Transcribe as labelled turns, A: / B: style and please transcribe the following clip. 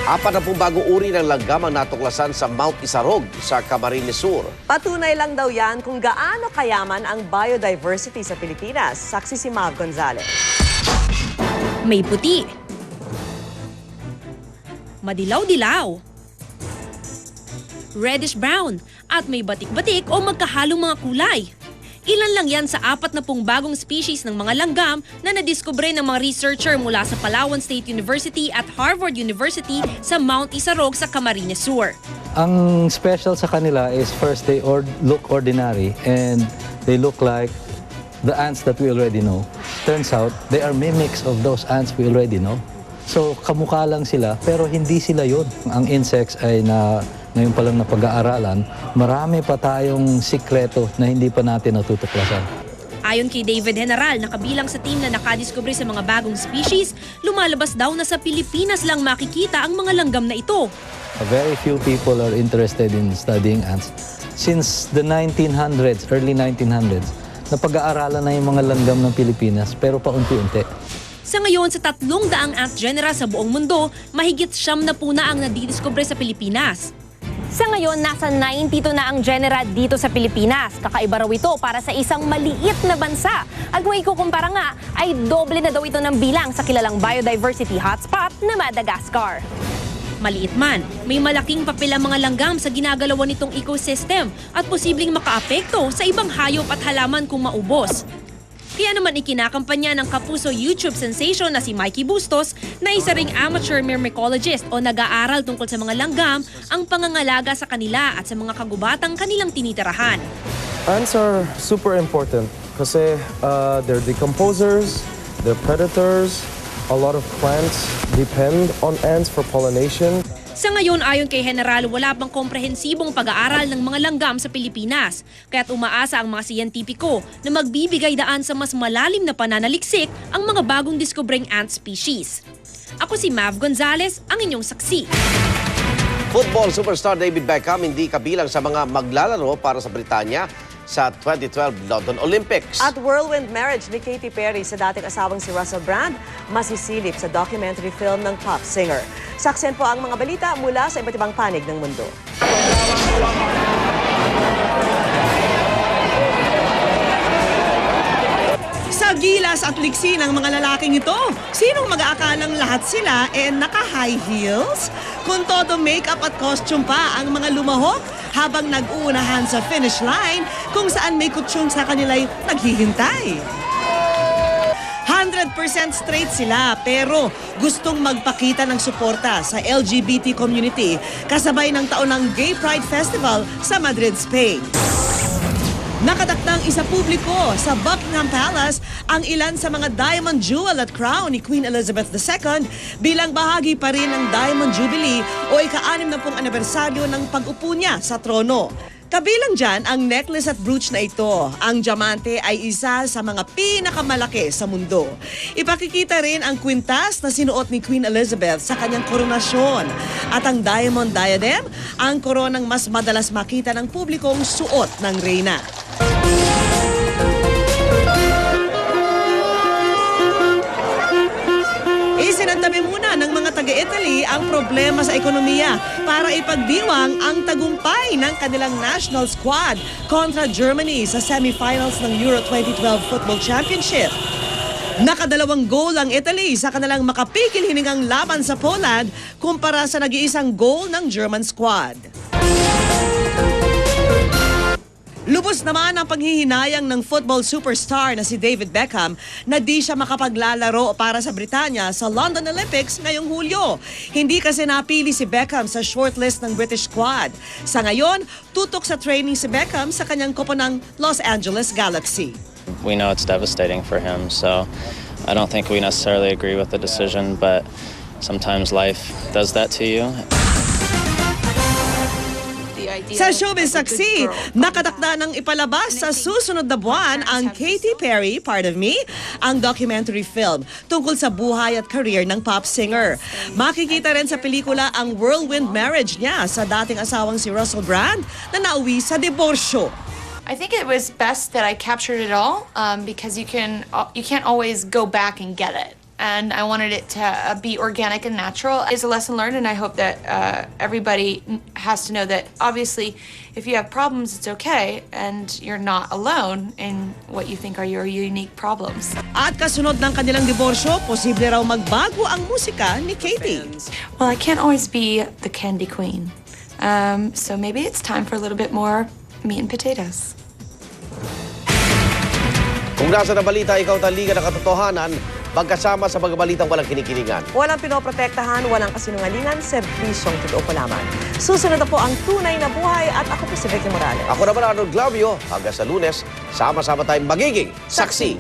A: Apat na pong bagong uri ng langgam ang natuklasan sa Mount Isarog sa Camarines Sur.
B: Patunay lang daw yan kung gaano kayaman ang biodiversity sa Pilipinas. Saksi si Mav Gonzalez.
C: May puti, madilaw-dilaw, reddish-brown, at may batik-batik o magkahalong mga kulay. Ilan lang yan sa 40 bagong species ng mga langgam na nadiskubre ng mga researcher mula sa Palawan State University at Harvard University sa Mount Isarog sa Camarines Sur.
D: Ang special sa kanila is first they look ordinary and they look like the ants that we already know. Turns out they are mimics of those ants we already know. So kamukha lang sila pero hindi sila yun. Ang insects ay ngayon pa lang na pag-aaralan, marami pa tayong sikreto na hindi pa natin natutuklasan.
C: Ayon kay David General na kabilang sa team na nakadiskubre sa mga bagong species, lumalabas daw na sa Pilipinas lang makikita ang mga langgam na ito.
D: Very few people are interested in studying ants. Since the 1900s, early 1900s, napag-aaralan na yung mga langgam ng Pilipinas pero paunti-unti.
C: Sa ngayon, sa 300 ant genera sa buong mundo, mahigit 70 na ang nadidiskubre sa Pilipinas.
E: Sa ngayon, nasa 92 na ang genera dito sa Pilipinas. Kakaiba raw ito para sa isang maliit na bansa. At kung ikukumpara nga, ay doble na daw ito ng bilang sa kilalang biodiversity hotspot na Madagascar.
C: Maliit man, may malaking papel ang mga langgam sa ginagalawan nitong ecosystem at posibleng makaapekto sa ibang hayop at halaman kung maubos. Kaya naman ikinakampanya ng kapuso YouTube sensation na si Mikey Bustos na isa ring amateur myrmecologist o nag-aaral tungkol sa mga langgam ang pangangalaga sa kanila at sa mga kagubatang kanilang tinitirahan.
F: Ants are super important kasi they're decomposers, they're predators. A lot of plants depend on ants for pollination.
C: Sa ngayon, ayon kay General, wala pang komprehensibong pag-aaral ng mga langgam sa Pilipinas. Kaya't umaasa ang mga siyentipiko na magbibigay daan sa mas malalim na pananaliksik ang mga bagong diskubreng ant species. Ako si Mav Gonzalez, ang inyong saksi.
A: Football superstar David Beckham hindi kabilang sa mga maglalaro para sa Britanya sa 2012 London Olympics.
B: At whirlwind marriage ni Katy Perry sa dating asawang si Russell Brand, masisilip sa documentary film ng pop singer. Saksen po ang mga balita mula sa iba't ibang panig ng mundo.
G: Sa gilas at liksi ng mga lalaking ito, sinong mag-aakalang lahat sila naka-high heels? Kung todo makeup at costume pa ang mga lumahok habang nag-uunahan sa finish line kung saan may kutsyon sa kanila'y naghihintay. 100% straight sila pero gustong magpakita ng suporta sa LGBT community kasabay ng taonang Gay Pride Festival sa Madrid, Spain. Nakatakdang isa publiko sa Buckingham Palace ang ilan sa mga diamond jewel at crown ni Queen Elizabeth II bilang bahagi pa rin ng Diamond Jubilee o ika-60 anibersaryo ng pag-upo niya sa trono. Kabilang dyan ang necklace at brooch na ito. Ang diamante ay isa sa mga pinakamalaki sa mundo. Ipakikita rin ang kwintas na sinuot ni Queen Elizabeth sa kanyang koronasyon. At ang diamond diadem, ang koronang mas madalas makita ng publikong suot ng reyna. Isinantabi muna ng mga taga-Italy ang problema sa ekonomiya para ipagdiwang ang tagumpay ng kanilang national squad kontra Germany sa semifinals ng Euro 2012 Football Championship. Nakadalawang goal ang Italy sa kanilang makapigil hiningang laban sa Poland kumpara sa nag-iisang goal ng German squad. Lubos naman ang panghihinayang ng football superstar na si David Beckham na di siya makapaglalaro para sa Britanya sa London Olympics ngayong Hulyo. Hindi kasi napili si Beckham sa shortlist ng British squad. Sa ngayon, tutok sa training si Beckham sa kanyang koponang Los Angeles Galaxy.
H: We know it's devastating for him, so I don't think we necessarily agree with the decision, but sometimes life does that to you.
G: Sa showbiz saksi, nakatakda ng ipalabas sa susunod na buwan ang Katy Perry, Part of Me, ang documentary film tungkol sa buhay at career ng pop singer. Makikita rin sa pelikula ang whirlwind marriage niya sa dating asawang si Russell Brand na nauwi sa diborsyo.
I: I think it was best that I captured it all because you can't always go back and get it. and I wanted it to be organic and natural. It's a lesson learned, and I hope that everybody has to know that obviously if you have problems, it's okay, and you're not alone in what you think are your unique problems.
G: At kasunod ng kanilang diborsyo, posible raw magbago ang musika ni Katie.
I: Well, I can't always be the candy queen. So maybe it's time for a little bit more meat and potatoes.
A: Kung nasa na balita, ikaw taligan ng katotohanan, magkasama sa mga balitang walang kinikilingan.
B: Walang pinoprotektahan, walang kasinungalingan, serbisyong totoo po lamang. Susunod na po ang tunay na buhay at ako po si Vicky Morales.
A: Ako naman Arnold Glavio, hanggang sa Lunes, sama-sama tayong magiging saksi.